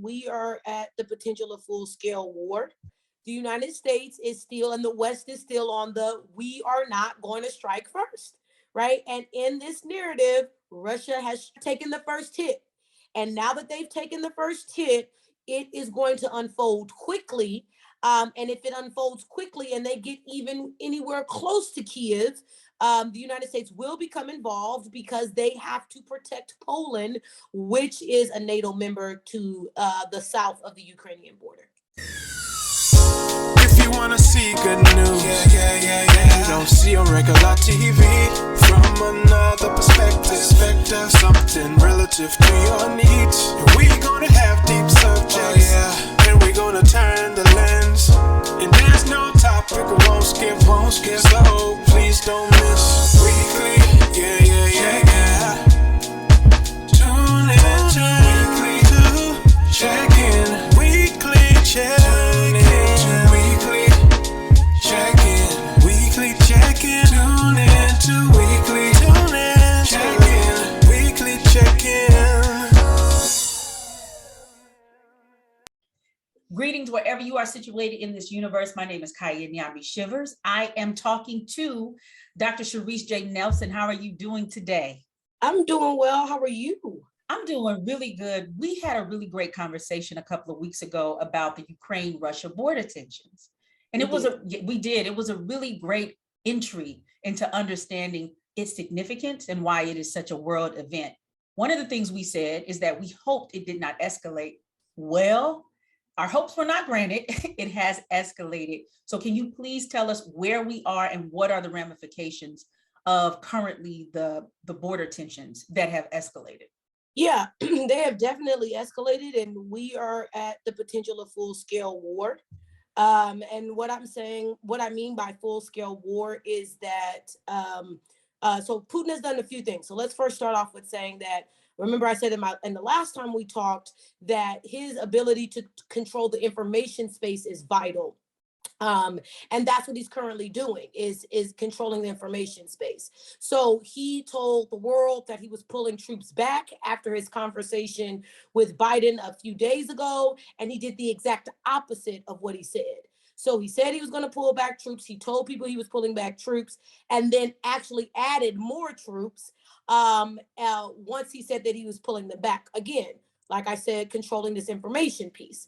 we are at the potential of full-scale war. The United States is still, and the West is still on the we are not going to strike first, right? And in this narrative, Russia has taken the first hit. And now that they've taken the first hit, it is going to unfold quickly. And if it unfolds quickly and they get even anywhere close to Kiev, the United States will become involved because they have to protect Poland, which is a NATO member to the south of the Ukrainian border. If you wanna see good news, you don't see on regular TV. From another perspective, something relative to your needs. And we gonna have deep subjects, and we gonna turn the lens. And there's no topic we won't skip, so please don't miss weekly, Tune in weekly to check in, weekly check in. Greetings wherever you are situated in this universe. My name is Kaya Nyami Shivers. I am talking to Dr. Sherice J. Nelson. How are you doing today? I'm doing well. How are you? I'm doing really good. We had a really great conversation a couple of weeks ago about the Ukraine-Russia border tensions. And it was a really great entry into understanding its significance and why it is such a world event. One of the things we said is that we hoped it did not escalate. Well, our hopes were not granted. It has escalated. So can you please tell us where we are and what are the ramifications of currently the border tensions that have escalated? Yeah, they have definitely escalated, and we are at the potential of full-scale war. And what I mean by full-scale war is that, so Putin has done a few things. So let's first start off with saying that, remember I said in the last time we talked that his ability to control the information space is vital. And that's what he's currently doing is controlling the information space. So he told the world that he was pulling troops back after his conversation with Biden a few days ago, and he did the exact opposite of what he said. So he said he was going to pull back troops. He told people he was pulling back troops, and then actually added more troops once he said that he was pulling them back. Again, like I said, controlling this information piece.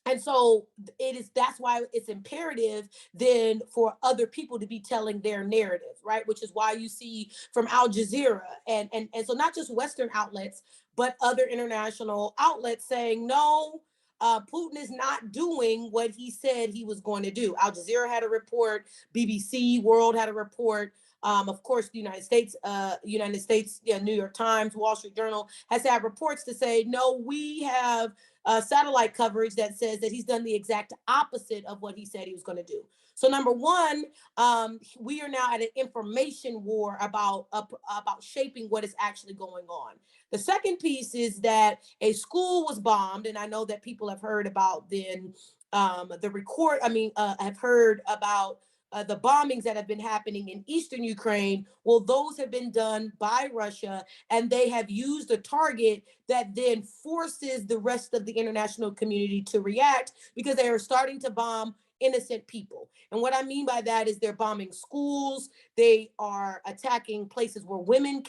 And so that's why it's imperative then for other people to be telling their narrative, right? Which is why you see from Al Jazeera and so not just Western outlets, but other international outlets saying, no, Putin is not doing what he said he was going to do. Al Jazeera had a report, BBC World had a report. Of course, the United States, New York Times, Wall Street Journal has had reports to say, no, we have satellite coverage that says that he's done the exact opposite of what he said he was going to do. So number one, we are now at an information war about shaping what is actually going on. The second piece is that a school was bombed, and I know that people have heard about have heard about the bombings that have been happening in eastern Ukraine. Well, those have been done by Russia, and they have used a target that then forces the rest of the international community to react because they are starting to bomb innocent people. And what I mean by that is they're bombing schools. They are attacking places where women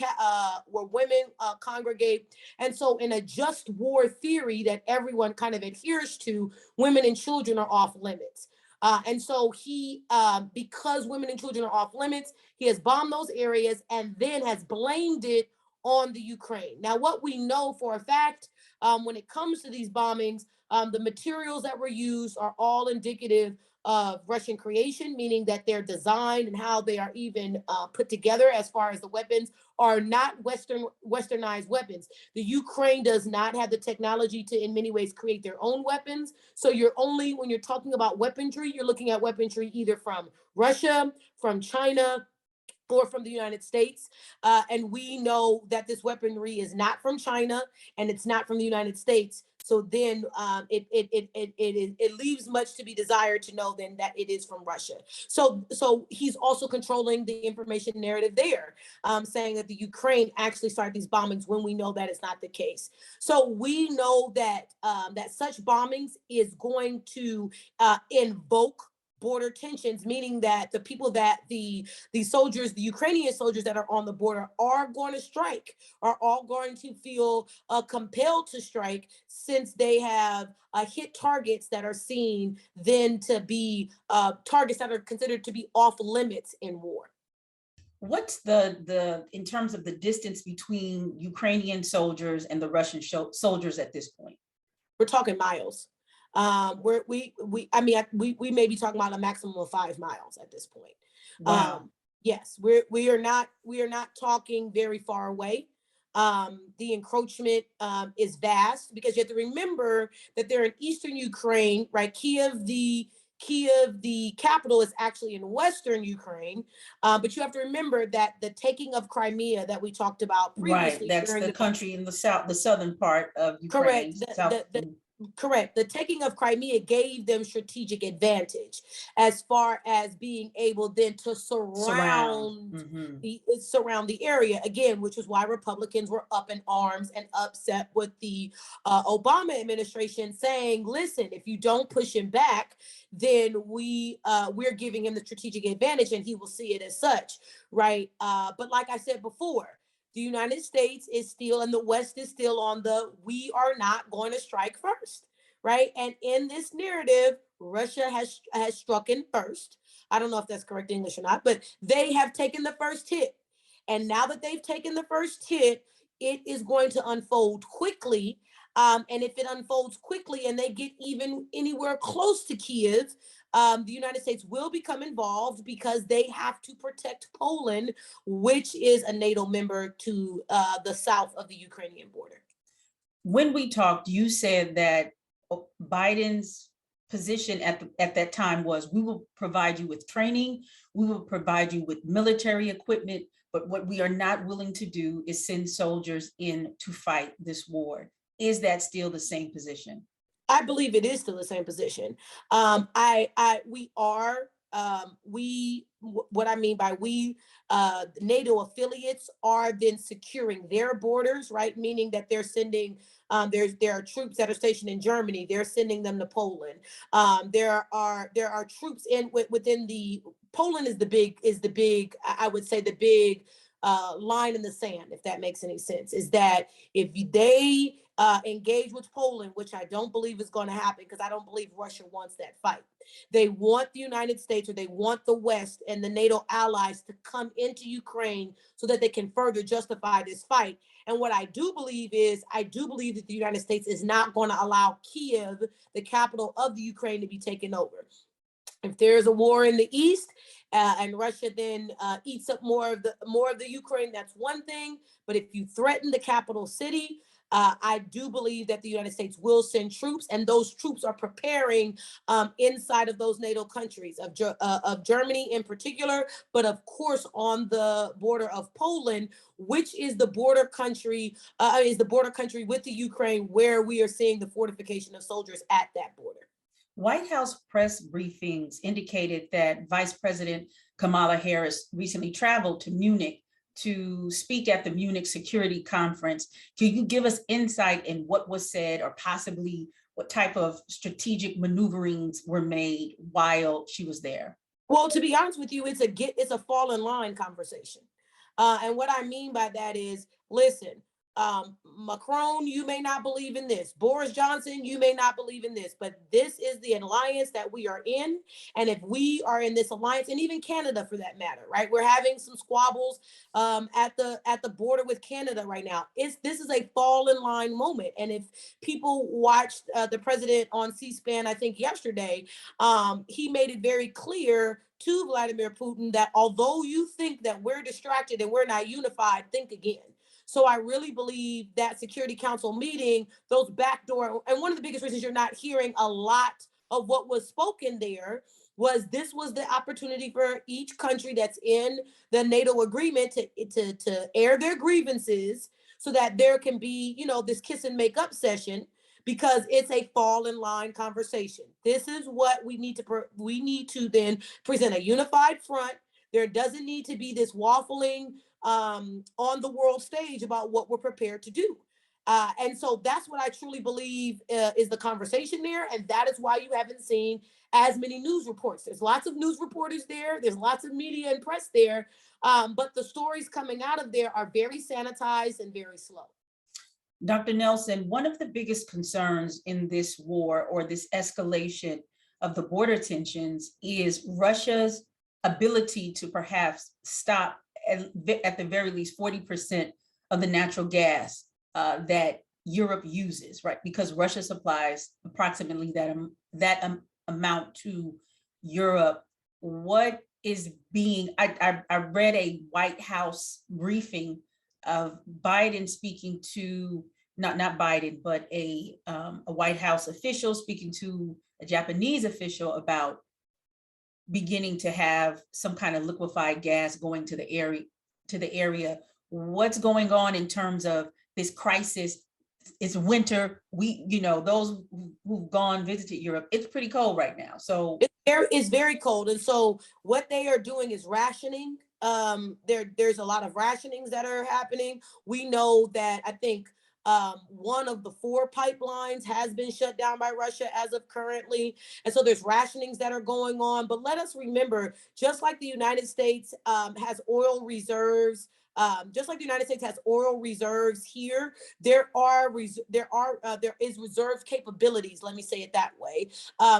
congregate. And so in a just war theory that everyone kind of adheres to, women and children are off limits. And so he, because women and children are off limits, he has bombed those areas and then has blamed it on the Ukraine. Now, what we know for a fact, when it comes to these bombings, the materials that were used are all indicative of Russian creation, meaning that they're designed and how they are even put together as far as the weapons are not westernized weapons. The Ukraine does not have the technology to, in many ways, create their own weapons. So when you're talking about weaponry, you're looking at weaponry either from Russia, from China, or from the United States. And we know that this weaponry is not from China and it's not from the United States. So then it leaves much to be desired to know then that it is from Russia. So he's also controlling the information narrative there, saying that the Ukraine actually started these bombings when we know that it's not the case. So we know that that such bombings is going to invoke border tensions, meaning that the people that the soldiers, the Ukrainian soldiers that are on the border are going to strike, are all going to feel compelled to strike, since they have hit targets that are seen then to be targets that are considered to be off limits in war. What's the in terms of the distance between Ukrainian soldiers and the Russian soldiers at this point? We're talking miles. We may be talking about a maximum of 5 miles at this point. Wow. Yes, we are not talking very far away. The encroachment is vast, because you have to remember that they're in eastern Ukraine, right? Kiev, the capital, is actually in western Ukraine, but you have to remember that the taking of Crimea that we talked about Right. previously, That's the country in the south, the southern part of Ukraine. correct, South. correct. The taking of Crimea gave them strategic advantage as far as being able then to Surround. surround the area again, which is why Republicans were up in arms and upset with the Obama administration, saying, "Listen, if you don't push him back, then we're giving him the strategic advantage, and he will see it as such." Right? But like I said before, the United States is still, and the West is still on we are not going to strike first, right? And in this narrative, Russia has struck in first. I don't know if that's correct English or not, but they have taken the first hit. And now that they've taken the first hit, it is going to unfold quickly. And if it unfolds quickly and they get even anywhere close to Kiev, the United States will become involved, because they have to protect Poland, which is a NATO member to the south of the Ukrainian border. When we talked, you said that Biden's position at that time was, we will provide you with training, we will provide you with military equipment, but what we are not willing to do is send soldiers in to fight this war. Is that still the same position? I believe it is still the same position. We are, what I mean by we, NATO affiliates are then securing their borders, right? Meaning that they're sending, there are troops that are stationed in Germany. They're sending them to Poland. There are troops within Poland is the big, I would say the big line in the sand, if that makes any sense, is that if they engage with Poland, which I don't believe is going to happen, because I don't believe Russia wants that fight. They want the United States, or they want the West and the NATO allies, to come into Ukraine so that they can further justify this fight. And what I do believe that the United States is not going to allow Kiev, the capital of the Ukraine, to be taken over. If there's a war in the east, and Russia then eats up more of the Ukraine, that's one thing. But if you threaten the capital city, I do believe that the United States will send troops, and those troops are preparing inside of those NATO countries of Germany in particular, but of course on the border of Poland, which is the border country with the Ukraine, where we are seeing the fortification of soldiers at that border. White House press briefings indicated that Vice President Kamala Harris recently traveled to Munich to speak at the Munich Security Conference. Can you give us insight in what was said, or possibly what type of strategic maneuverings were made while she was there? Well, to be honest with you, it's a fall in line conversation. And what I mean by that is, listen, Macron, you may not believe in this. Boris Johnson, you may not believe in this, but this is the alliance that we are in. And if we are in this alliance, and even Canada for that matter, right? We're having some squabbles at the border with Canada right now. This is a fall in line moment. And if people watched the president on C-SPAN, I think yesterday, he made it very clear to Vladimir Putin that although you think that we're distracted and we're not unified, think again. So I really believe that Security Council meeting, those backdoor, and one of the biggest reasons you're not hearing a lot of what was spoken there was this was the opportunity for each country that's in the NATO agreement to air their grievances, so that there can be, this kiss and make up session because it's a fall in line conversation. This is what we need to then present a unified front. There doesn't need to be this waffling on the world stage about what we're prepared to do. And so that's what I truly believe is the conversation there. And that is why you haven't seen as many news reports. There's lots of news reporters there. There's lots of media and press there. But the stories coming out of there are very sanitized and very slow. Dr. Nelson, one of the biggest concerns in this war or this escalation of the border tensions is Russia's ability to perhaps stop at the very least 40% of the natural gas that Europe uses, right? Because Russia supplies approximately that amount to Europe. What is being, I read a White House briefing of Biden speaking to, not Biden, but a White House official speaking to a Japanese official about beginning to have some kind of liquefied gas going to the area. What's going on in terms of this crisis? It's winter. Those who've gone visited Europe, it's pretty cold right now. So it's very cold. And so what they are doing is rationing. There's a lot of rationings that are happening. We know that I think one of the 4 pipelines has been shut down by Russia as of currently. And so there's rationings that are going on. But let us remember, just like the United States has oil reserves, just like the United States has oil reserves here, there is reserve capabilities, let me say it that way,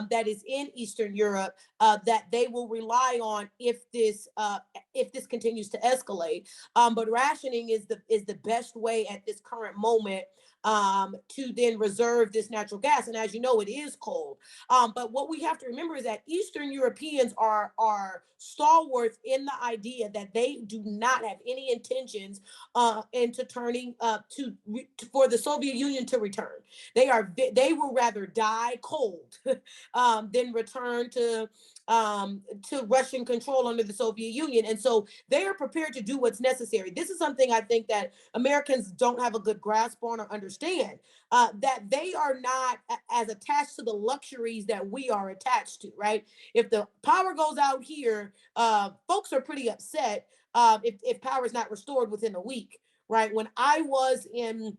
that is in Eastern Europe that they will rely on if this continues to escalate. But rationing is the best way at this current moment to then reserve this natural gas. And as you know, it is cold. But what we have to remember is that Eastern Europeans are stalwarts in the idea that they do not have any intentions into turning for the Soviet Union to return. They will rather die cold than return to Russian control under the Soviet Union. And so they are prepared to do what's necessary. This is something I think that Americans don't have a good grasp on or understand, that they are not as attached to the luxuries that we are attached to, right? If the power goes out here, folks are pretty upset if power is not restored within a week, right? When I was in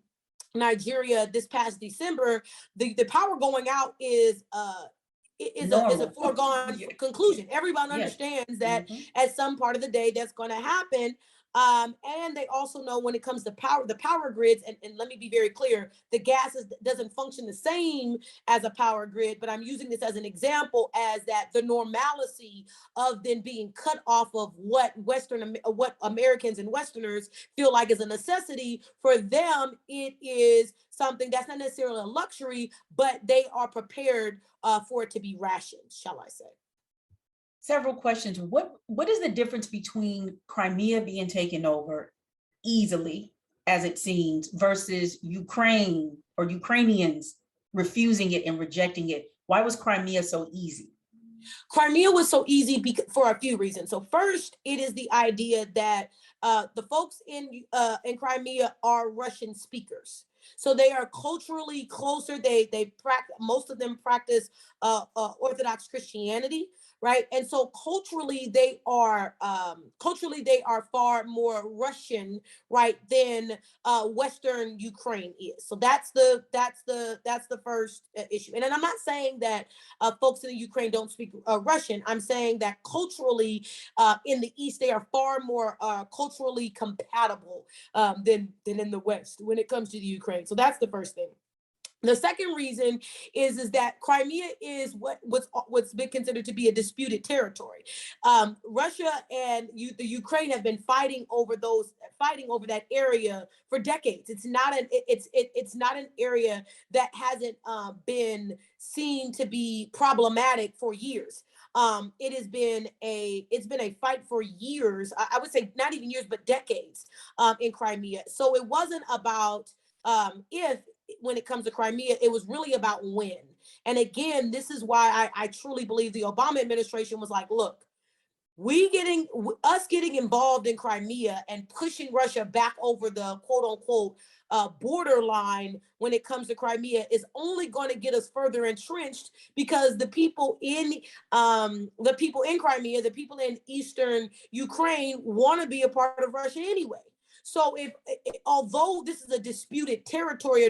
Nigeria this past December, the power going out is a foregone conclusion. Everyone understands that at some part of the day that's going to happen. And they also know when it comes to power, the power grids, and let me be very clear, the gas doesn't function the same as a power grid, but I'm using this as an example as that the normalcy of then being cut off of what Americans and Westerners feel like is a necessity, for them, it is something that's not necessarily a luxury, but they are prepared for it to be rationed, shall I say. Several questions. What is the difference between Crimea being taken over easily, as it seems, versus Ukraine or Ukrainians refusing it and rejecting it? Why was Crimea so easy? Crimea was so easy for a few reasons. So first, it is the idea that the folks in Crimea are Russian speakers. So they are culturally closer. They practice, most of them practice Orthodox Christianity, right? And so culturally they are far more Russian, right, than Western Ukraine is. So that's the first issue. And then I'm not saying that folks in the Ukraine don't speak Russian. I'm saying that culturally in the East they are far more culturally compatible than in the West when it comes to the Ukraine. So that's the first thing. The second reason is that Crimea is what's been considered to be a disputed territory. Russia and the Ukraine have been fighting over that area for decades. It's not an area that hasn't been seen to be problematic for years. It's been a fight for years. I would say not even years, but decades in Crimea. So it wasn't about if. When it comes to Crimea, it was really about when. And again, this is why I truly believe the Obama administration was like, look, us getting involved in Crimea and pushing Russia back over the quote unquote borderline when it comes to Crimea is only going to get us further entrenched, because the people in Crimea, the people in eastern Ukraine, want to be a part of Russia anyway. So although this is a disputed territory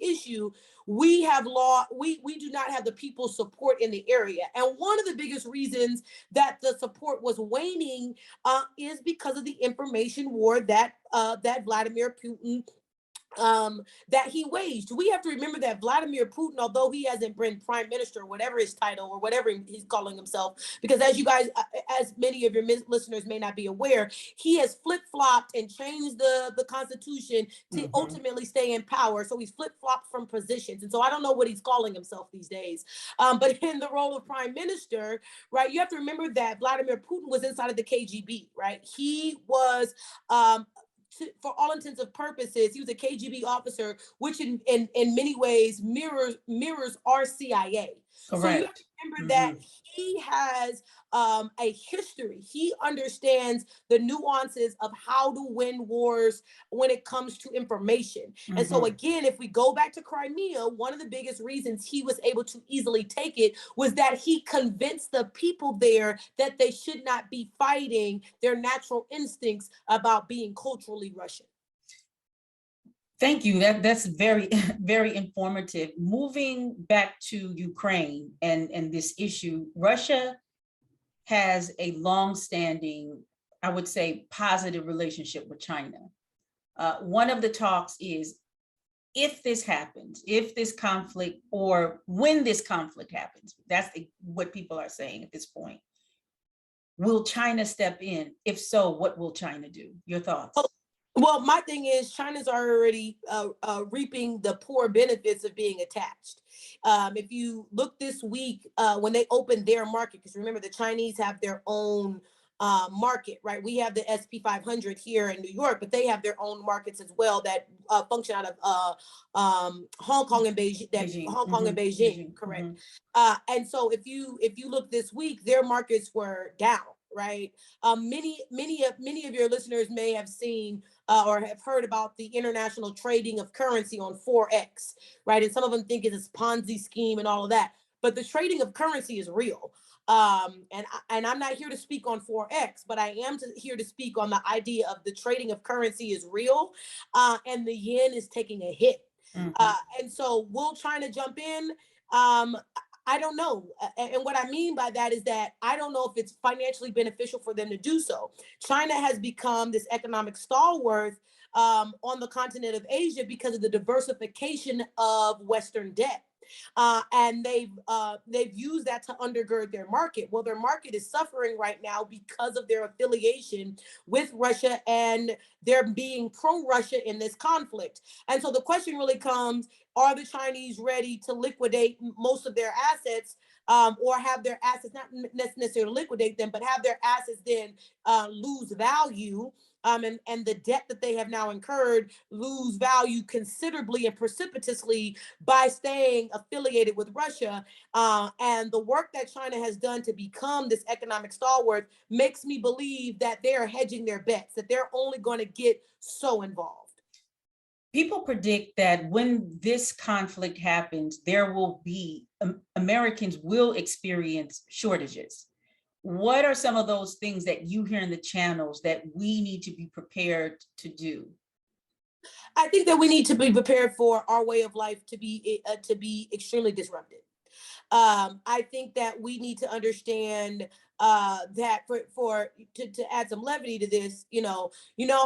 issue, we do not have the people's support in the area. And one of the biggest reasons that the support was waning is because of the information war that Vladimir Putin that he waged. We have to remember that Vladimir Putin, although he hasn't been prime minister or whatever his title or whatever he's calling himself, because as you guys, as many of your listeners may not be aware, he has flip-flopped and changed the constitution to ultimately stay in power. So he's flip-flopped from positions. And so I don't know what he's calling himself these days. But in the role of prime minister, right, you have to remember that Vladimir Putin was inside of the KGB, right? He was for all intents and purposes, he was a KGB officer, which in many ways mirrors our CIA. Correct. So you have to remember that he has a history. He understands the nuances of how to win wars when it comes to information. And so again, if we go back to Crimea, one of the biggest reasons he was able to easily take it was that he convinced the people there that they should not be fighting their natural instincts about being culturally Russian. Thank you. That's very, very informative. Moving back to Ukraine and this issue, Russia has a long-standing, I would say, positive relationship with China. One of the talks is, if this happens, if this conflict, or when this conflict happens, that's what people are saying at this point. Will China step in? If so, what will China do? Your thoughts? Well, my thing is, China's already reaping the poor benefits of being attached. If you look this week, when they opened their market, because remember, the Chinese have their own market, right? We have the SP 500 here in New York, but they have their own markets as well that function out of Hong Kong and Beijing. Hong Kong and Beijing, correct? And so if you look this week, their markets were down. Right. Many of your listeners may have seen or have heard about the international trading of currency on Forex, right? And some of them think it's a Ponzi scheme and all of that. But the trading of currency is real. And I'm not here to speak on Forex, but I am here to speak on the idea of the trading of currency is real, and the yen is taking a hit. And so will China jump in? I don't know. And what I mean by that is that I don't know if it's financially beneficial for them to do so. China has become this economic stalwart on the continent of Asia because of the diversification of Western debt. And they've used that to undergird their market. Well, their market is suffering right now because of their affiliation with Russia and their being pro-Russia in this conflict. And so the question really comes, are the Chinese ready to liquidate most of their assets, or have their assets, not necessarily liquidate them, but have their assets then lose value, and the debt that they have now incurred lose value considerably and precipitously by staying affiliated with Russia. And the work that China has done to become this economic stalwart makes me believe that they're hedging their bets, that they're only going to get so involved. People predict that when this conflict happens, there will be, Americans will experience shortages. What are some of those things that you hear in the channels that we need to be prepared to do? I think that we need to be prepared for our way of life to be extremely disrupted. I think that we need to understand that to add some levity to this, you know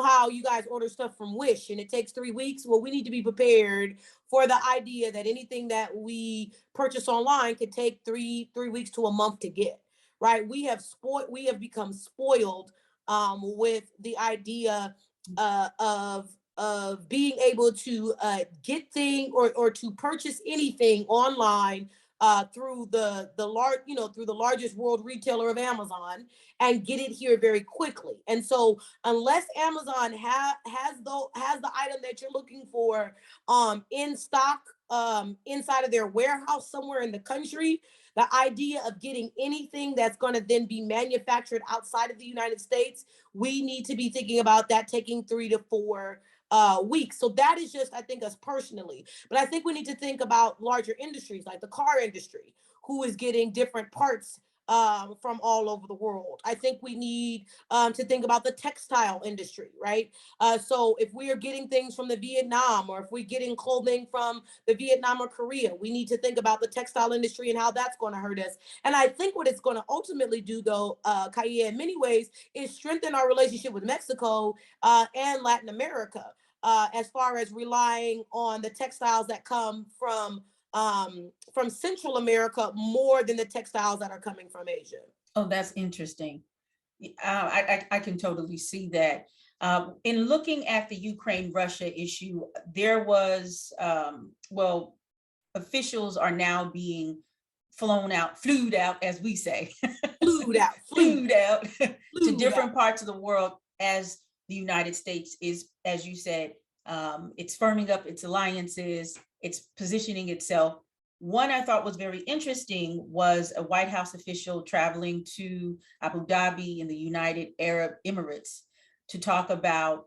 how you guys order stuff from Wish and it takes 3 weeks. Well, we need to be prepared for the idea that anything that we purchase online could take three weeks to a month to get. Right? We have become spoiled with the idea of being able to get things or to purchase anything online through the largest world retailer of Amazon, and get it here very quickly. And so unless Amazon has the item that you're looking for in stock inside of their warehouse somewhere in the country, the idea of getting anything that's going to then be manufactured outside of the United States, we need to be thinking about that taking 3 to 4 weeks. So that is just, I think, us personally. But I think we need to think about larger industries like the car industry, who is getting different parts from all over the world. I think we need to think about the textile industry, right? So if we are getting things from the Vietnam, or if we're getting clothing from the Vietnam or Korea, we need to think about the textile industry and how that's going to hurt us. And I think what it's going to ultimately do, though, Kaya, in many ways, is strengthen our relationship with Mexico and Latin America, as far as relying on the textiles that come from Central America more than the textiles that are coming from Asia. Oh, that's interesting. I can totally see that. In looking at the Ukraine-Russia issue, there was, well, officials are now being flued out, as we say, flued out to different parts of the world, as the United States is, as you said, it's firming up its alliances, it's positioning itself. One I thought was very interesting was a White House official traveling to Abu Dhabi in the United Arab Emirates to talk about,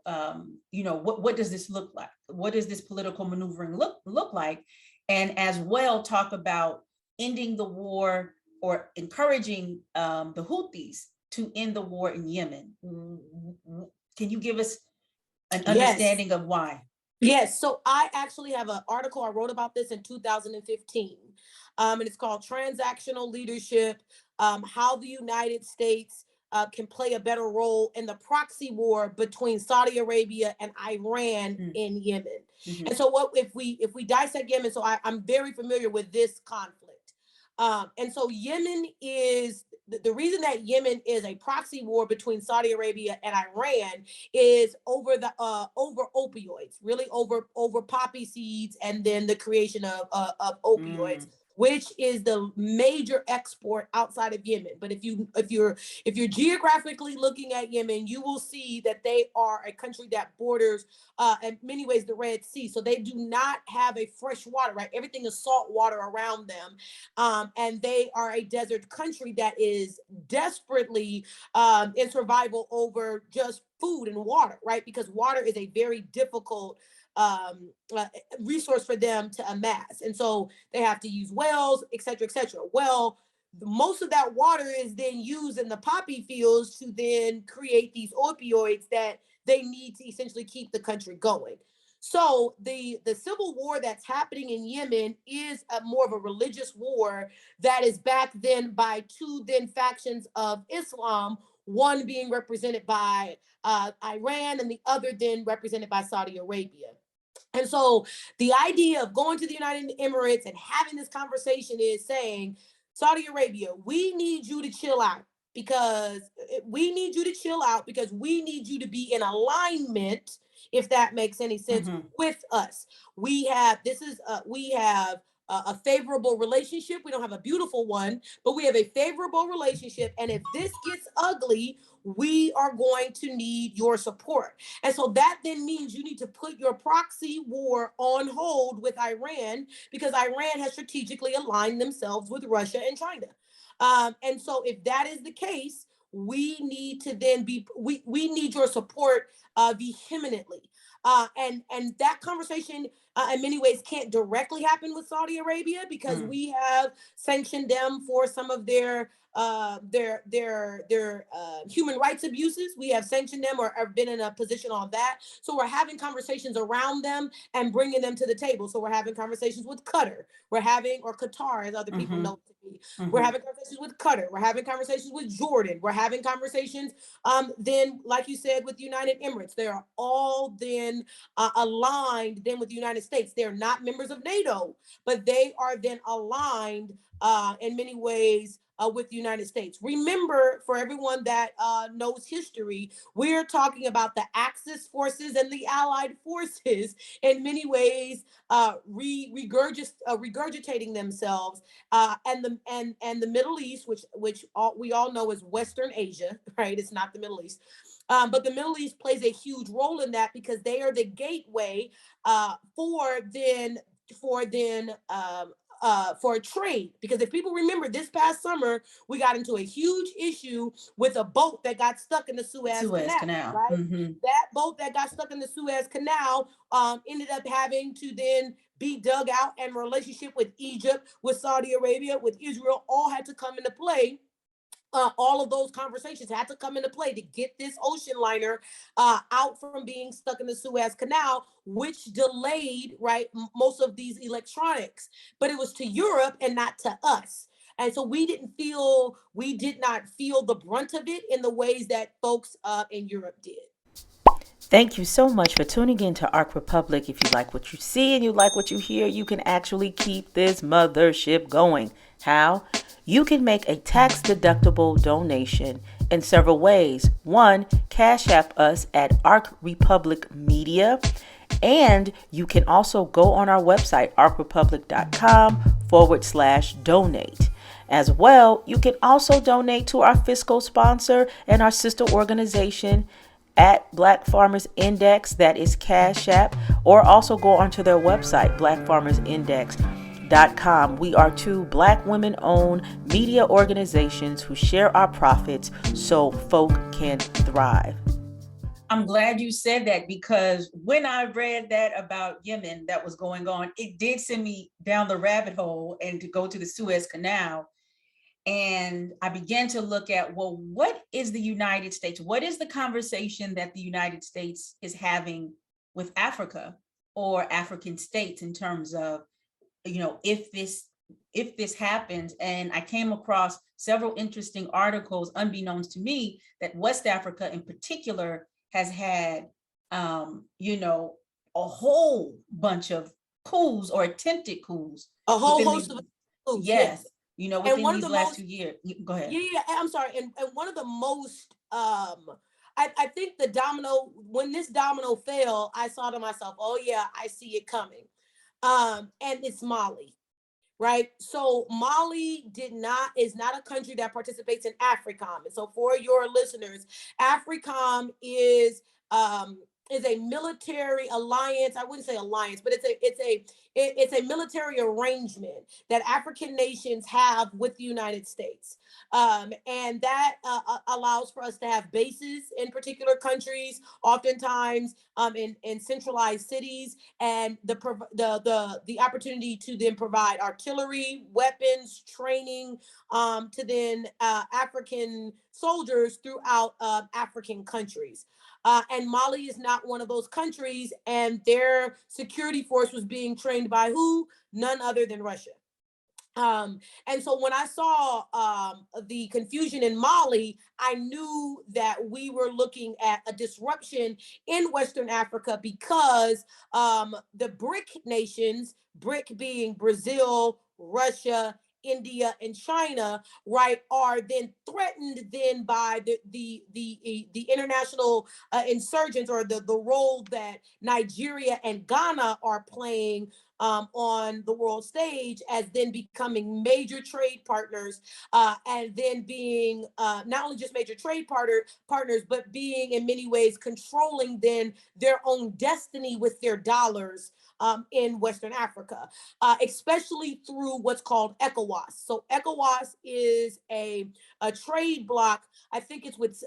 what does this look like? What does this political maneuvering look like? And as well talk about ending the war, or encouraging the Houthis to end the war in Yemen. Can you give us an understanding of why? Yes, so I actually have an article I wrote about this in 2015, and it's called Transactional Leadership, How the United States can play a better role in the proxy war between Saudi Arabia and Iran in Yemen. And so what if we dissect Yemen, so I'm very familiar with this conflict. And so Yemen is the reason that Yemen is a proxy war between Saudi Arabia and Iran is over opioids, really over poppy seeds, and then the creation of opioids, which is the major export outside of Yemen. But if you're geographically looking at Yemen, you will see that they are a country that borders in many ways the Red Sea. So they do not have a fresh water, right? Everything is salt water around them. And they are a desert country that is desperately in survival over just food and water, right? Because water is a very difficult resource for them to amass. And so they have to use wells, et cetera, et cetera. Well, most of that water is then used in the poppy fields to then create these opioids that they need to essentially keep the country going. So the civil war that's happening in Yemen is more of a religious war that is backed then by two then factions of Islam, one being represented by Iran and the other then represented by Saudi Arabia. And so the idea of going to the United Emirates and having this conversation is saying, Saudi Arabia, we need you to chill out, because we need you to be in alignment, if that makes any sense, with us. We have a favorable relationship. We don't have a beautiful one, but we have a favorable relationship. And if this gets ugly, we are going to need your support. And so that then means you need to put your proxy war on hold with Iran, because Iran has strategically aligned themselves with Russia and China. And so if that is the case, we need to then we need your support vehemently. And that conversation in many ways can't directly happen with Saudi Arabia, because we have sanctioned them for some of their human rights abuses. We have sanctioned them or have been in a position on that. So we're having conversations around them and bringing them to the table. So we're having conversations with Qatar. Or Qatar, as other people know it to be. We're having conversations with Qatar. We're having conversations with Jordan. We're having conversations then, like you said, with the United Emirates. They are all then aligned then with the United States. They're not members of NATO, but they are then aligned in many ways with the United States. Remember, for everyone that knows history, we're talking about the Axis forces and the Allied forces in many ways regurgitating themselves, and the Middle East, which we all know is Western Asia, right? It's not the Middle East. But the Middle East plays a huge role in that, because they are the gateway for then for then for trade. Because if people remember, this past summer we got into a huge issue with a boat that got stuck in the Suez Suez Canal. Canal. Right, Mm-hmm. that boat that got stuck in the Suez Canal ended up having to then be dug out, and relationship with Egypt, with Saudi Arabia, with Israel, all had to come into play. All of those conversations had to come into play to get this ocean liner out from being stuck in the Suez Canal, which delayed, right, most of these electronics. But it was to Europe and not to us. And so we did not feel the brunt of it in the ways that folks in Europe did. Thank you so much for tuning in to Ark Republic. If you like what you see and you like what you hear, you can actually keep this mothership going. How? You can make a tax-deductible donation in several ways. One, Cash App us at Ark Republic Media. And you can also go on our website, arkrepublic.com/donate. As well, you can also donate to our fiscal sponsor and our sister organization at Black Farmers Index, that is Cash App, or also go onto their website, blackfarmersindex.com. We are two Black women-owned media organizations who share our profits so folk can thrive. I'm glad you said that, because when I read that about Yemen that was going on, it did send me down the rabbit hole and to go to the Suez Canal. And I began to look at, well, what is the United States? What is the conversation that the United States is having with Africa or African states in terms of, if this happens? And I came across several interesting articles, unbeknownst to me, that West Africa in particular has had, a whole bunch of coups or attempted coups. A whole host of coups, yes. And within one of these the last most, 2 years. Go ahead. yeah, I'm sorry. And one of the most, I think when this domino fell, I saw to myself, oh yeah, I see it coming. And it's Mali, right? So Mali is not a country that participates in AFRICOM. And so for your listeners, AFRICOM is a military alliance. I wouldn't say alliance, but it's a military arrangement that African nations have with the United States. And that allows for us to have bases in particular countries, oftentimes in centralized cities, and the opportunity to then provide artillery, weapons, training to then African soldiers throughout African countries. And Mali is not one of those countries, and their security force was being trained by who? None other than Russia. And so when I saw the confusion in Mali, I knew that we were looking at a disruption in Western Africa, because the BRIC nations, BRIC being Brazil, Russia, India, and China, right, are then threatened then by the international insurgents, or the role that Nigeria and Ghana are playing on the world stage, as then becoming major trade partners, and then being not only just major trade partners, but being in many ways controlling then their own destiny with their dollars in Western Africa, especially through what's called ECOWAS. So ECOWAS is a trade bloc. I think it's with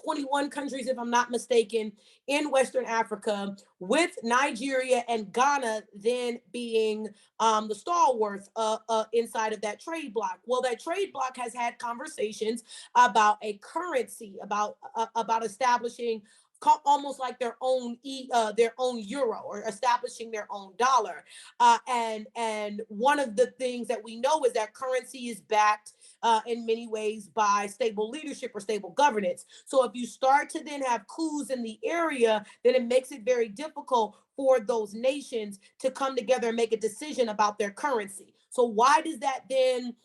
21 countries, if I'm not mistaken, in Western Africa, with Nigeria and Ghana then being the stalwarts inside of that trade bloc. Well, that trade bloc has had conversations about a currency, about establishing almost like their own euro, or establishing their own dollar. And one of the things that we know is that currency is backed in many ways by stable leadership or stable governance. So if you start to then have coups in the area, then it makes it very difficult for those nations to come together and make a decision about their currency. So why does that then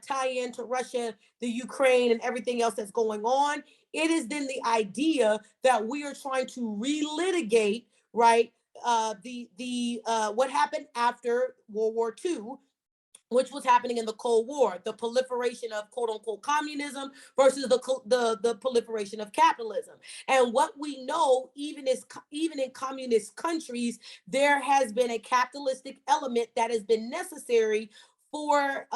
tie into Russia, the Ukraine, and everything else that's going on? It is then the idea that we are trying to relitigate, right, the what happened after World War II, which was happening in the Cold War, the proliferation of quote unquote communism versus the proliferation of capitalism. And what we know, even in communist countries, there has been a capitalistic element that has been necessary for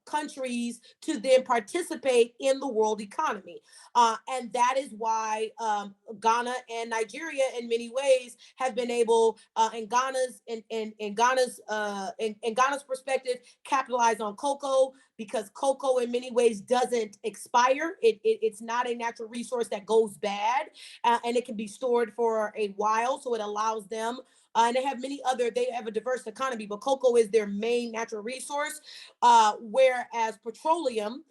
countries to then participate in the world economy. And that is why Ghana and Nigeria, in many ways, have been able, in Ghana's perspective, capitalize on cocoa, because cocoa in many ways doesn't expire. It's not a natural resource that goes bad, and it can be stored for a while. So it allows them, and they have a diverse economy, but cocoa is their main natural resource, whereas petroleum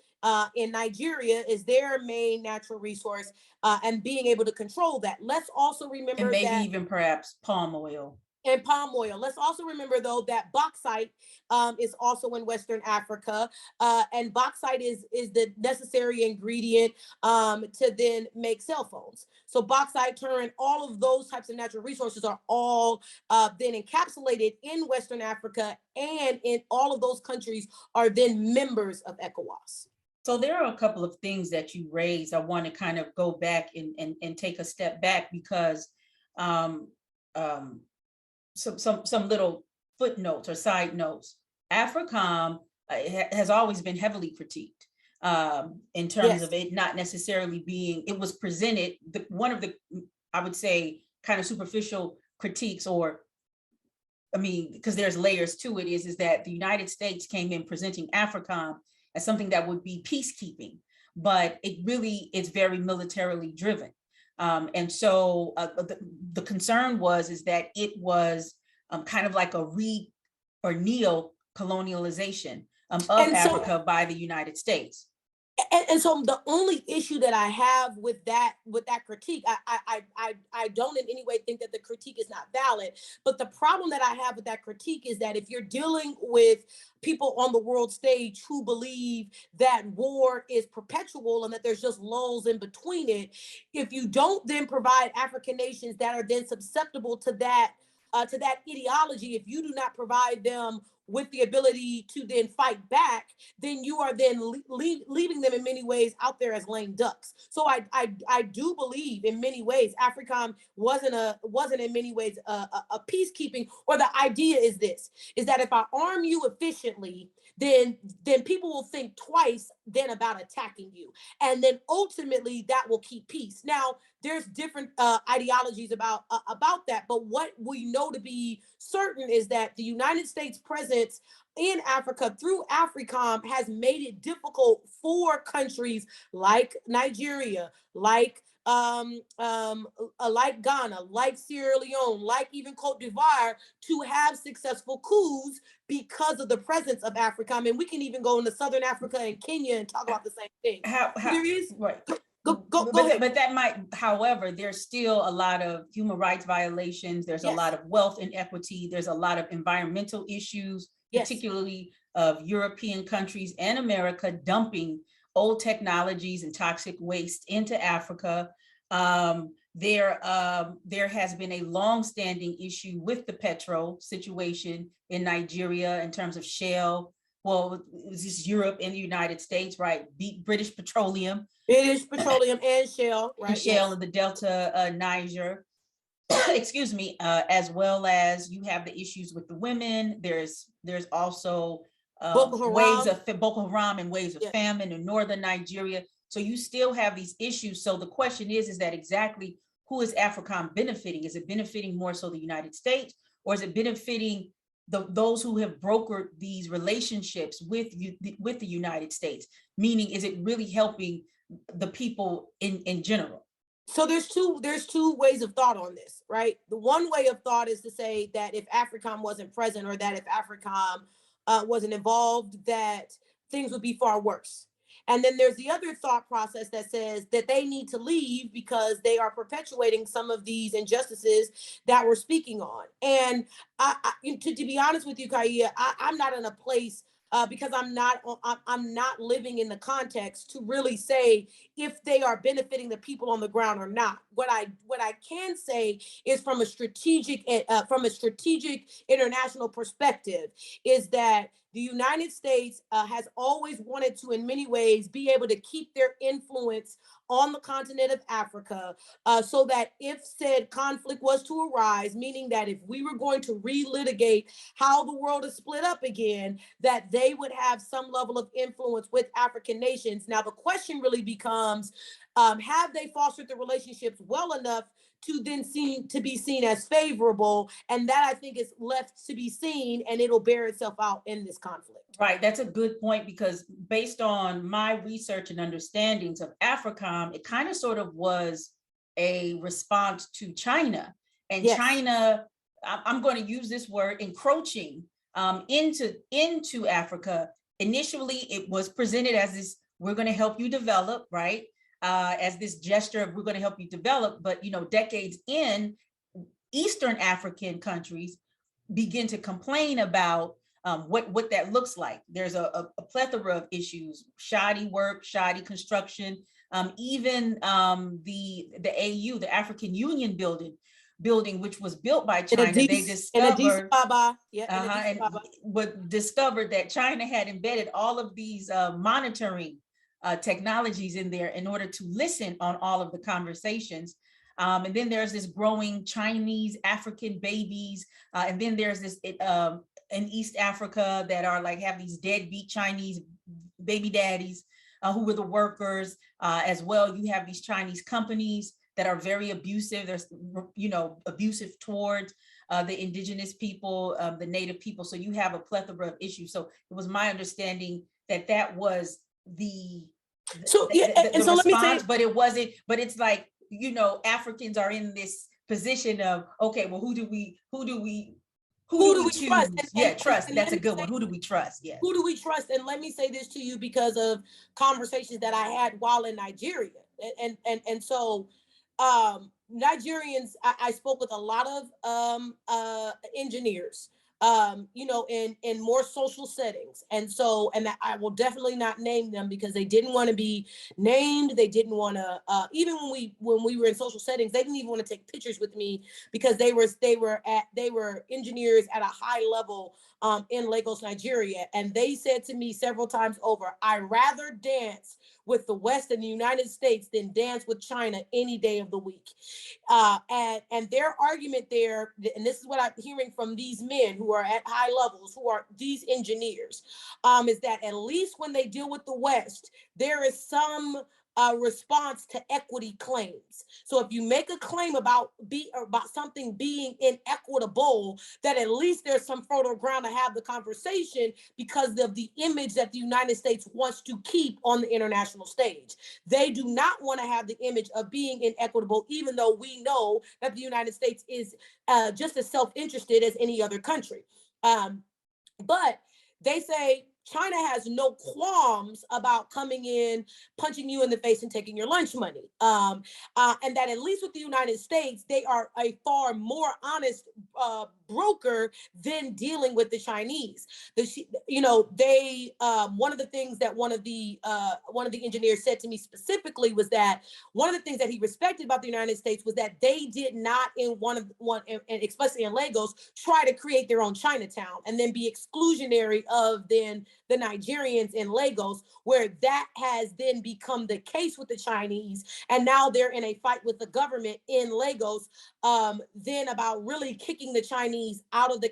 in Nigeria is their main natural resource, and being able to control that. Let's also remember and maybe that, even perhaps palm oil. and palm oil. Let's also remember, though, that bauxite is also in Western Africa, and bauxite is the necessary ingredient to then make cell phones. So bauxite, turn, all of those types of natural resources are all then encapsulated in Western Africa, and in all of those countries are then members of ECOWAS. So there are a couple of things that you raised. I want to kind of go back and take a step back, because um, some little footnotes or side notes. AFRICOM has always been heavily critiqued in terms of it not necessarily being, it was presented, one of the, I would say, kind of superficial critiques, or I mean, because there's layers to it, is that the United States came in presenting AFRICOM as something that would be peacekeeping, but it's very militarily driven. And so the concern is that it was kind of like a neo-colonialization of Africa by the United States. And so the only issue that I have with that critique, I don't in any way think that the critique is not valid, but the problem that I have with that critique is that if you're dealing with people on the world stage who believe that war is perpetual and that there's just lulls in between it, if you don't then provide African nations that are then susceptible to that ideology, if you do not provide them with the ability to then fight back, then you are then leaving them in many ways out there as lame ducks. So I do believe in many ways AFRICOM wasn't in many ways a peacekeeping, or the idea is that if I arm you efficiently, then people will think twice then about attacking you, and then ultimately that will keep peace. Now, there's different ideologies about that, but what we know to be certain is that the United States presence in Africa through AFRICOM has made it difficult for countries like Nigeria, like Ghana, like Sierra Leone, like even Cote d'Ivoire, to have successful coups because of the presence of AFRICOM. And we can even go into Southern Africa and Kenya and talk about the same thing. There is right. Go ahead. But that might, however, there's still a lot of human rights violations. There's a lot of wealth inequity. There's a lot of environmental issues, particularly of European countries and America dumping old technologies and toxic waste into Africa. There has been a long-standing issue with the petrol situation in Nigeria in terms of shale. Well, this is Europe and the United States, right? British Petroleum. British Petroleum and Shell, right? And Shell in the Delta, Niger. Excuse me. As well as you have the issues with the women. There's also waves of Boko Haram and waves of famine in northern Nigeria. So you still have these issues. So the question is that exactly who is AFRICOM benefiting? Is it benefiting more so the United States, or is it benefiting those who have brokered these relationships with the United States? Meaning, is it really helping the people in general? So there's two ways of thought on this, right? The one way of thought is to say that if AFRICOM wasn't present, or that if AFRICOM wasn't involved, that things would be far worse. And then there's the other thought process that says that they need to leave because they are perpetuating some of these injustices that we're speaking on. And to be honest with you, Kaya, I'm not in a place because I'm not living in the context to really say if they are benefiting the people on the ground or not. What I can say is from a strategic international perspective is that the United States has always wanted to, in many ways, be able to keep their influence on the continent of Africa, so that if said conflict was to arise, meaning that if we were going to relitigate how the world is split up again, that they would have some level of influence with African nations. Now, the question really becomes, have they fostered the relationships well enough to then be seen as favorable? And that, I think, is left to be seen, and it'll bear itself out in this conflict. Right, that's a good point, because based on my research and understandings of AFRICOM, it kind of sort of was a response to China. And yes. China, I'm going to use this word, encroaching into Africa. Initially, it was presented as this, we're going to help you develop, right? As this gesture of we're going to help you develop. But, you know, decades in, Eastern African countries begin to complain about what that looks like. There's a plethora of issues: shoddy work, shoddy construction, even the AU, the African Union building, which was built by China. They discovered, discovered that China had embedded all of these monitoring technologies in there in order to listen on all of the conversations. And then there's this growing Chinese African babies. And then there's this in East Africa that are like, have these deadbeat Chinese baby daddies who were the workers. As well, you have these Chinese companies that are very abusive. There's, you know, abusive towards the indigenous people, the native people. So you have a plethora of issues. So it was my understanding that was the response, let me say, but it wasn't, but it's like, you know, Africans are in this position of, okay, well, who do we trust? Trust. That's a good one. Who do we trust? Yeah. Who do we trust? And let me say this to you because of conversations that I had while in Nigeria. And so Nigerians, I spoke with a lot of engineers, you know, in more social settings. And so, and I will definitely not name them because they didn't want to be named. They didn't want to, even when we were in social settings, they didn't even want to take pictures with me because they were engineers at a high level in Lagos, Nigeria. And they said to me several times over, "I'd rather dance with the West and the United States than dance with China any day of the week." And their argument there, and this is what I'm hearing from these men who are at high levels, who are these engineers, is that at least when they deal with the West, there is some response to equity claims. So if you make a claim about something being inequitable, that at least there's some fertile ground to have the conversation because of the image that the United States wants to keep on the international stage. They do not want to have the image of being inequitable, even though we know that the United States is just as self-interested as any other country. But they say China has no qualms about coming in, punching you in the face and taking your lunch money. And that at least with the United States, they are a far more honest broker than dealing with the Chinese. One of the things that one of the engineers said to me specifically was that one of the things that he respected about the United States was that they did not, especially in Lagos, try to create their own Chinatown and then be exclusionary of then the Nigerians in Lagos, where that has then become the case with the Chinese. And now they're in a fight with the government in Lagos, then about really kicking the Chinese out of the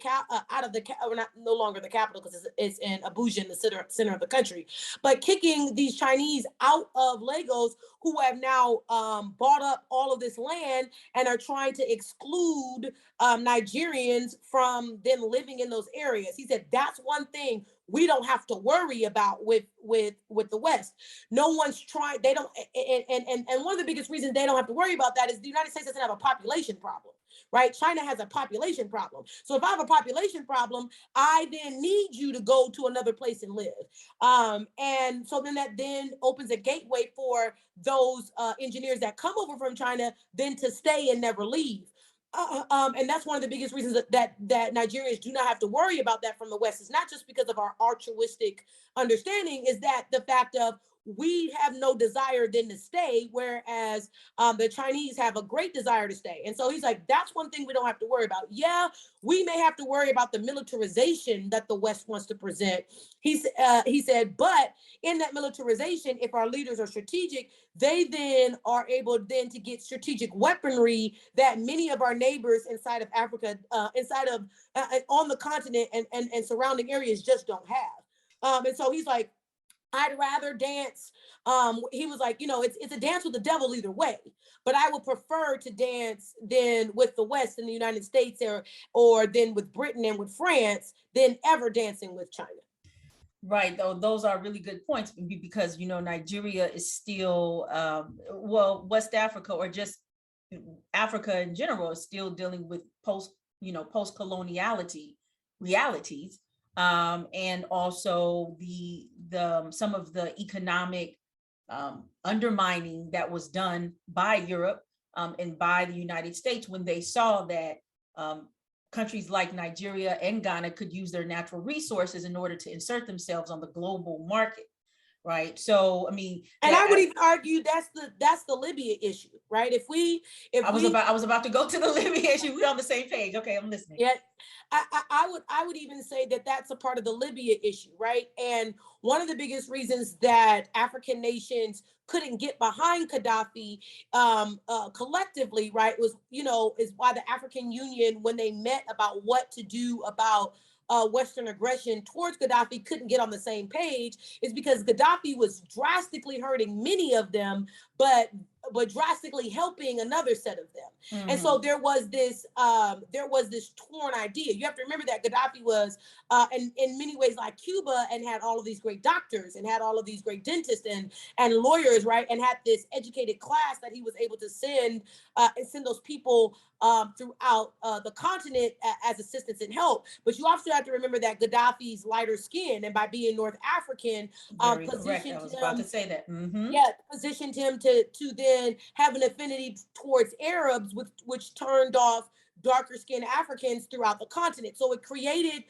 no longer the capital because it's in Abuja in the center of the country, but kicking these Chinese out of Lagos, who have now bought up all of this land and are trying to exclude Nigerians from then living in those areas. He said that's one thing we don't have to worry about with the West. No one's trying, they don't, and one of the biggest reasons they don't have to worry about that is the United States doesn't have a population problem, right? China has a population problem. So if I have a population problem, I then need you to go to another place and live. And so then that then opens a gateway for those engineers that come over from China then to stay and never leave. And that's one of the biggest reasons that Nigerians do not have to worry about that from the West. It's not just because of our altruistic understanding, is that the fact of we have no desire then to stay, whereas the Chinese have a great desire to stay. And so he's like, that's one thing we don't have to worry about. Yeah, we may have to worry about the militarization that the West wants to present. He said, but in that militarization, if our leaders are strategic, they then are able then to get strategic weaponry that many of our neighbors inside of Africa, on the continent and surrounding areas just don't have. And so he's like, I'd rather dance. He was like, it's a dance with the devil either way, but I would prefer to dance than with the West in the United States or then with Britain and with France than ever dancing with China. Right, though those are really good points, because Nigeria is still West Africa, or just Africa in general, is still dealing with post-coloniality realities, and also the some of the economic undermining that was done by Europe and by the United States when they saw that countries like Nigeria and Ghana could use their natural resources in order to insert themselves on the global market, right? So, I mean, and I would even argue that's the Libya issue, right? I was about to go to the Libya issue. We're on the same page. Okay, I'm listening. Yeah, I would even say that that's a part of the Libya issue, right? And one of the biggest reasons that African nations couldn't get behind Gaddafi collectively, right, is why the African Union, when they met about what to do about Western aggression towards Gaddafi, couldn't get on the same page, is because Gaddafi was drastically hurting many of them, but drastically helping another set of them. Mm-hmm. And so there was this torn idea. You have to remember that Gaddafi was in many ways like Cuba, and had all of these great doctors and had all of these great dentists and lawyers, right? And had this educated class that he was able to send those people throughout the continent as assistance and help. But you also have to remember that Gaddafi's lighter skin, and by being North African, positioned him, about to say that. Mm-hmm. Yeah, positioned him to then have an affinity towards Arabs, which turned off darker skinned Africans throughout the continent. So it created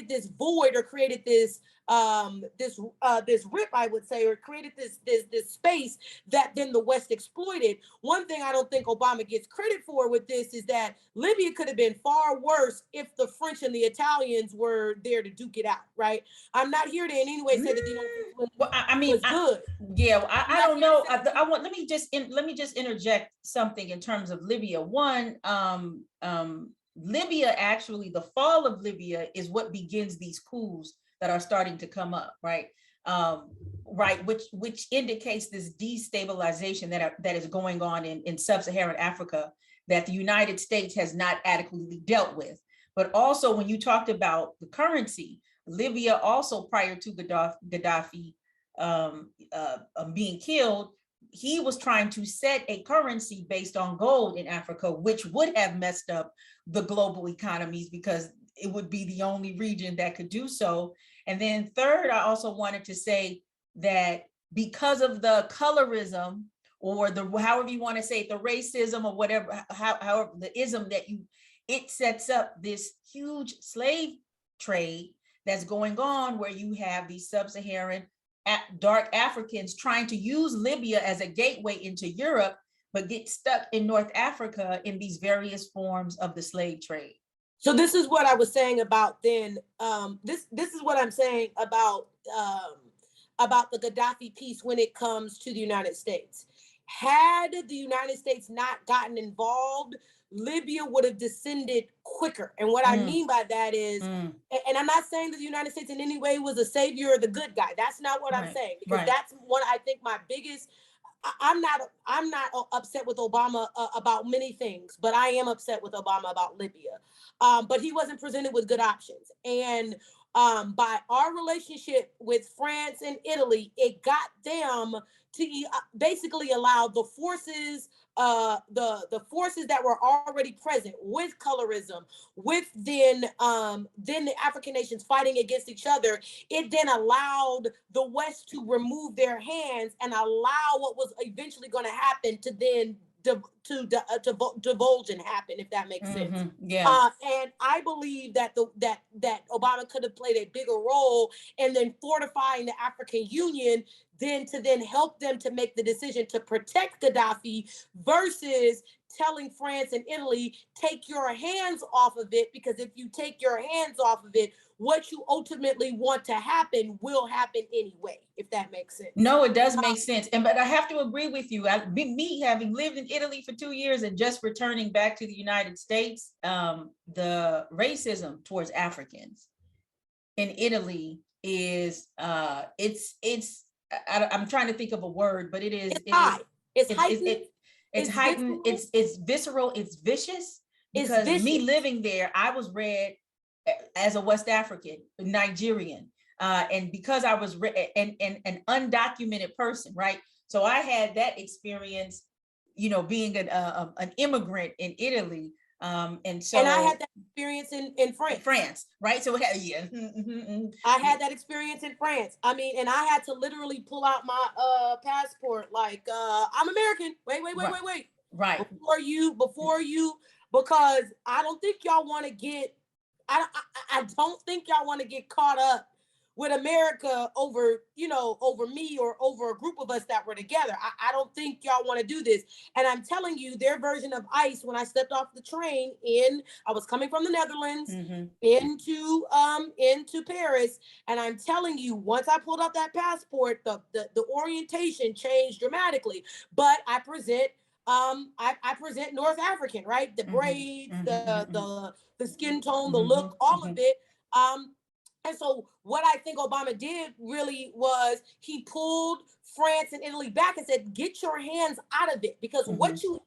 this void, or created this rip, I would say, or created this space that then the West exploited. One thing I don't think Obama gets credit for with this is that Libya could have been far worse if the French and the Italians were there to duke it out, right? I'm not here to in any way say that the United States was good. Yeah, I don't know. Let me just interject something in terms of Libya. One, Libya, actually, the fall of Libya is what begins these coups that are starting to come up, right? Which indicates this destabilization that is going on in sub-Saharan Africa that the United States has not adequately dealt with. But also, when you talked about the currency, Libya also, prior to Gaddafi being killed, he was trying to set a currency based on gold in Africa, which would have messed up the global economies, because it would be the only region that could do so. And then third, I also wanted to say that because of the colorism, or the, however you want to say it, the racism, or whatever, however the ism that it sets up this huge slave trade that's going on, where you have these sub-Saharan dark Africans trying to use Libya as a gateway into Europe, but get stuck in North Africa in these various forms of the slave trade. So this is what I was saying about then. This is what I'm saying about the Gaddafi piece when it comes to the United States. Had the United States not gotten involved, Libya would have descended quicker. And what I mean by that is, and I'm not saying that the United States in any way was a savior or the good guy. That's not what I'm saying, because that's one, I think, my biggest. I'm not upset with Obama about many things, but I am upset with Obama about Libya. But he wasn't presented with good options. And by our relationship with France and Italy, it got them to basically allow the forces, the forces that were already present with colorism, with then the African nations fighting against each other. It then allowed the West to remove their hands and allow what was eventually going to happen to then divulge and happen, if that makes sense. Yeah. And I believe that that Obama could have played a bigger role in then fortifying the African Union than to then help them to make the decision to protect Gaddafi versus telling France and Italy, take your hands off of it, because if you take your hands off of it, what you ultimately want to happen will happen anyway, if that makes sense. No, it does make sense. But I have to agree with you. Me having lived in Italy for 2 years and just returning back to the United States, the racism towards Africans in Italy is I'm trying to think of a word, but it's heightened. It's heightened. It's visceral. It's vicious. Because me living there, I was read as a West African, Nigerian, and because I was an undocumented person, right? So I had that experience, being an immigrant in Italy, and I had that experience in France. Right? So I had that experience in France. I mean, and I had to literally pull out my passport, like I'm American. Wait. Right. Before you, because I don't think y'all want to get. I don't think y'all want to get caught up with America over me or over a group of us that were together. I don't think y'all want to do this. And I'm telling you, their version of ICE, when I stepped off the train I was coming from the Netherlands into Paris. And I'm telling you, once I pulled out that passport, the orientation changed dramatically. But I present North African, right? The braids, the skin tone, the look, all of it. And so what I think Obama did really was he pulled France and Italy back and said, get your hands out of it, because what you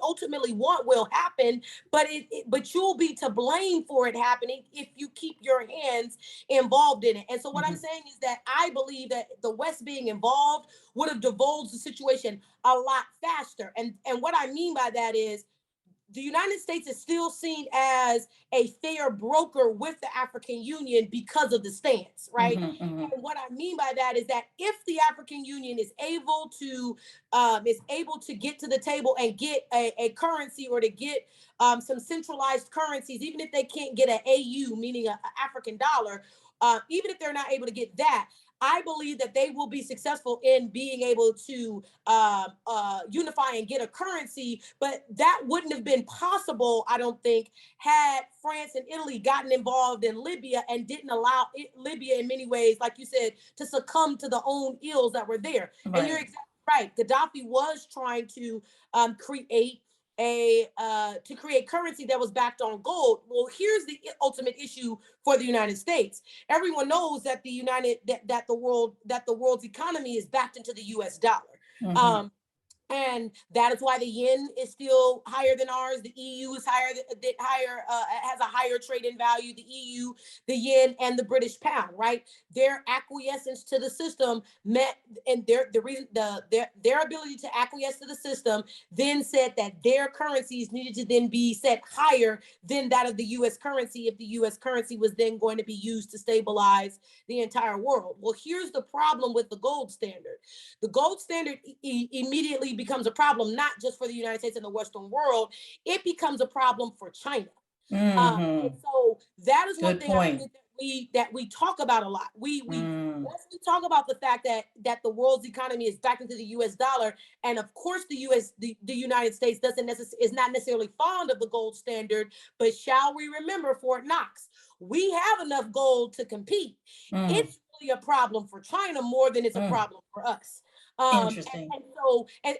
ultimately want will happen, but you'll be to blame for it happening if you keep your hands involved in it. And so what I'm saying is that I believe that the West being involved would have divulged the situation a lot faster. And what I mean by that is the United States is still seen as a fair broker with the African Union because of the stance, right? And what I mean by that is that if the African Union is able to get to the table and get a currency, or to get some centralized currencies, even if they can't get an AU, meaning an African dollar, even if they're not able to get that, I believe that they will be successful in being able to unify and get a currency, but that wouldn't have been possible, I don't think, had France and Italy gotten involved in Libya and didn't allow Libya in many ways, like you said, to succumb to the own ills that were there. Right. And you're exactly right. Gaddafi was trying to create currency that was backed on gold. Well, here's the ultimate issue for the United States. Everyone knows that the world's economy is backed into the US dollar. And that is why the yen is still higher than ours. The EU is has a higher trade-in value. The EU, the yen, and the British pound. Right? Their acquiescence to the system their ability to acquiesce to the system then said that their currencies needed to then be set higher than that of the U.S. currency if the U.S. currency was then going to be used to stabilize the entire world. Well, here's the problem with the gold standard. The gold standard immediately becomes a problem, not just for the United States and the Western world, it becomes a problem for China. And so that is one thing I think that we talk about a lot. We talk about the fact that the world's economy is backed into the US dollar. And of course, the United States is not necessarily fond of the gold standard, but shall we remember Fort Knox? We have enough gold to compete. It's really a problem for China more than it's a problem for us. Interesting. And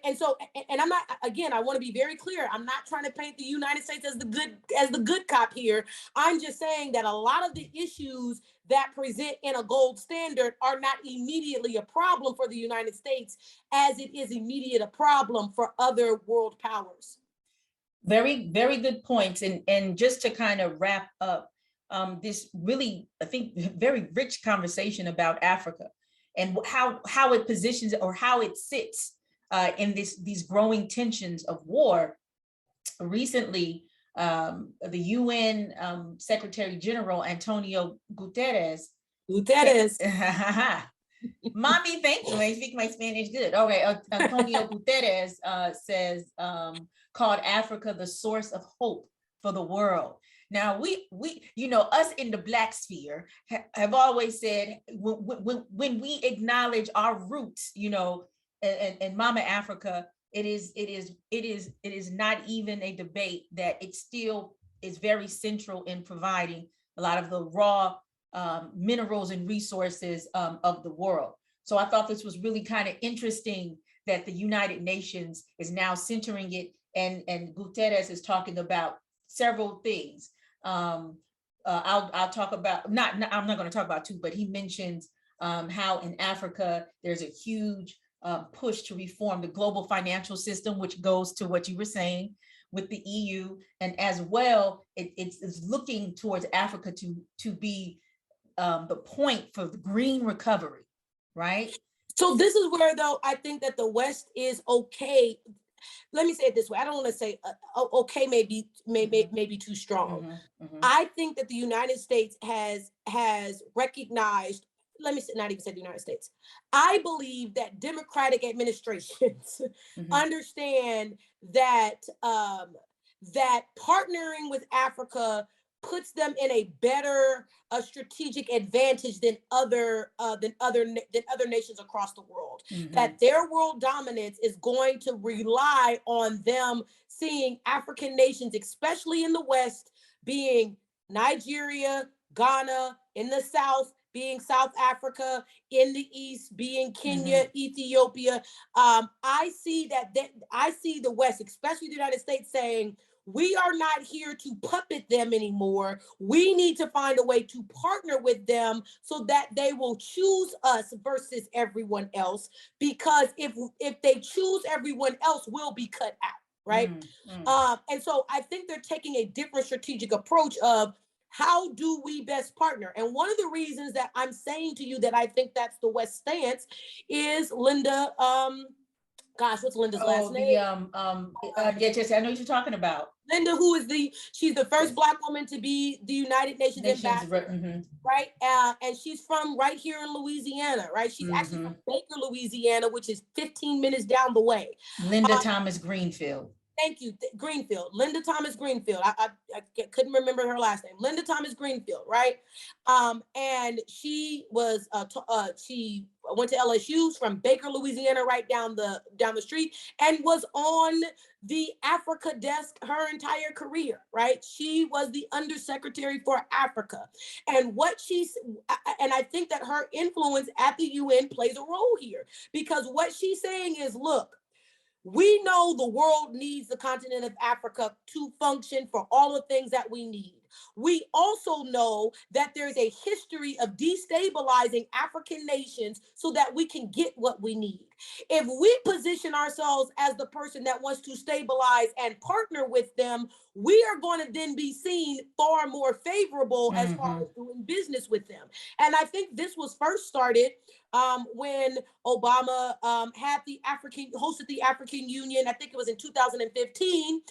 I'm not, again, I want to be very clear. I'm not trying to paint the United States as the good cop here. I'm just saying that a lot of the issues that present in a gold standard are not immediately a problem for the United States as it is immediate a problem for other world powers. Very, very good points. And just to kind of wrap up this really, I think, very rich conversation about Africa and how it positions or how it sits in these growing tensions of war. Recently, the UN Secretary General Antonio Guterres Mommy, thank you. I speak my Spanish good. All right. Antonio Guterres says, called Africa the source of hope for the world. Now, we us in the Black sphere have always said, when we acknowledge our roots, and Mama Africa, it is not even a debate that it still is very central in providing a lot of the raw minerals and resources of the world. So I thought this was really kind of interesting that the United Nations is now centering it, and Guterres is talking about several things. I'll talk about, I'm not going to talk about two, but he mentions how in Africa there's a huge push to reform the global financial system, which goes to what you were saying with the EU, and as well, it's looking towards Africa to be the point for the green recovery, right? So this is where, though, I think that the West is okay. Let me say it this way. I don't want to say okay, maybe too strong. I think that the United States has recognized, let me not even say the United States. I believe that democratic administrations understand that that partnering with Africa puts them in a better strategic advantage than other nations across the world. That their world dominance is going to rely on them seeing African nations, especially in the West, being Nigeria, Ghana, in the South being South Africa, in the East being Kenya, Ethiopia. I see the West, especially the United States, saying, we are not here to puppet them anymore. We need to find a way to partner with them so that they will choose us versus everyone else. Because if they choose everyone else, we'll be cut out, right? And so I think they're taking a different strategic approach of how do we best partner? And one of the reasons that I'm saying to you that I think that's the West stance is Linda. Gosh, what's Linda's last name? Yes, I know what you're talking about. Linda, she's the first Black woman to be the United Nations ambassador, right? And she's from right here in Louisiana, right? She's actually from Baker, Louisiana, which is 15 minutes down the way. Linda Thomas Greenfield. Thank you, Greenfield. Linda Thomas Greenfield. I couldn't remember her last name. Linda Thomas Greenfield, right? And she was she went to LSU from Baker, Louisiana, right down the street, and was on the Africa desk her entire career, right? She was the undersecretary for Africa, and I think that her influence at the UN plays a role here, because what she's saying is, look, we know the world needs the continent of Africa to function for all the things that we need. We also know that there's a history of destabilizing African nations so that we can get what we need. If we position ourselves as the person that wants to stabilize and partner with them, we are going to then be seen far more favorable as far as doing business with them. And I think this was first started when Obama hosted the African Union. I think it was in 2015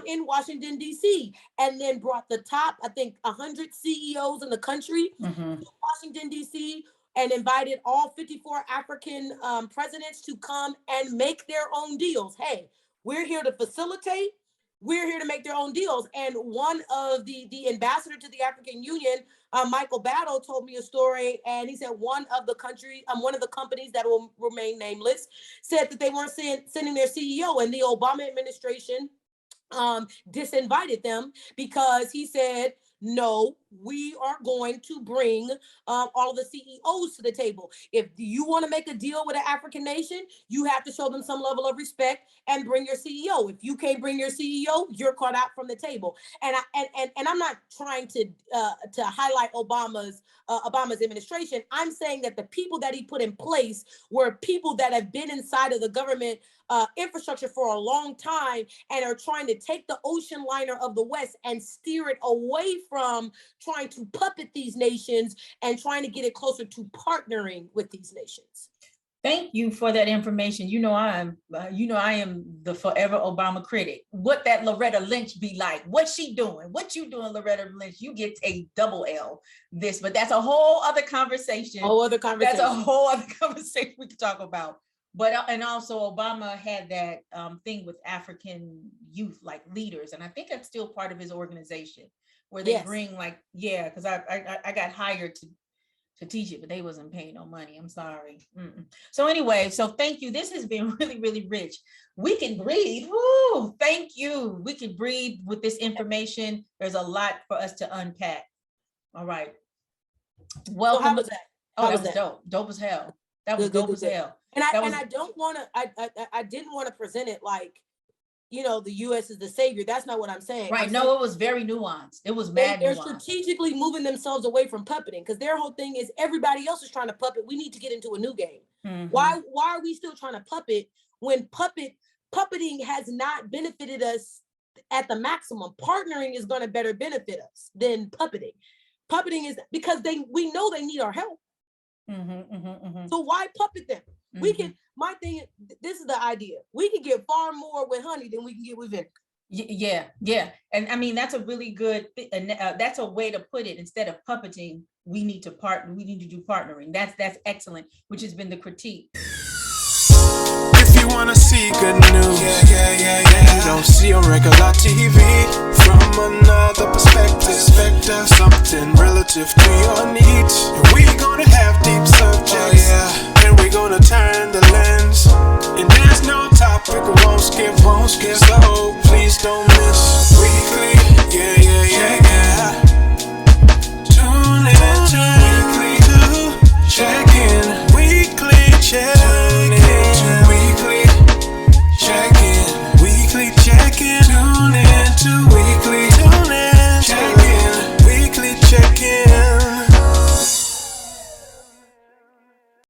in Washington, D.C., and then brought the top, I think, 100 CEOs in the country to Washington, D.C., and invited all 54 African presidents to come and make their own deals. Hey, we're here to facilitate. We're here to make their own deals. And one of the ambassador to the African Union, Michael Battle, told me a story, and he said one of the companies that will remain nameless said that they weren't sending their CEO, and the Obama administration disinvited them because he said, no, we are going to bring all of the CEOs to the table. If you want to make a deal with an African nation, you have to show them some level of respect and bring your CEO. If you can't bring your CEO, you're caught out from the table. And I'm not trying to highlight Obama's administration. I'm saying that the people that he put in place were people that have been inside of the government infrastructure for a long time and are trying to take the ocean liner of the West and steer it away from trying to puppet these nations and trying to get it closer to partnering with these nations. Thank you for that information. I am the forever Obama critic. What that Loretta Lynch be like? What's she doing? What you doing, Loretta Lynch? You get a double L this, but that's a whole other conversation. That's a whole other conversation we could talk about. But and also Obama had that thing with African youth, like leaders, and I think that's still part of his organization, where they bring because I got hired to teach it, but they wasn't paying no money. I'm sorry. So anyway, so thank you. This has been really, really rich. We can breathe. Woo, thank you. We can breathe with this information. There's a lot for us to unpack. All right. Welcome. So how was that? That was dope. Dope as hell. That was dope as hell. And I don't want to. I didn't want to present it like, the U.S. is the savior. That's not what I'm saying. Right. No, it was very nuanced. It was mad They're nuanced. strategically moving themselves away from puppeting, because their whole thing is everybody else is trying to puppet. We need to get into a new game. Mm-hmm. Why are we still trying to puppet when puppeting has not benefited us at the maximum? Partnering is going to better benefit us than puppeting. Puppeting is because we know they need our help. So why puppet them? We can. My thing, this is the idea. We can get far more with honey than we can get with vinegar. Yeah. And I mean, that's a really good, that's a way to put it. Instead of puppeting, we need to partner. We need to do partnering. That's excellent, which has been the critique. If you wanna see good news, you don't see on regular TV. From another perspective, something relative to your needs. And we gonna have deep subjects, and we gonna turn the lens. And there's no topic we won't skip, so please don't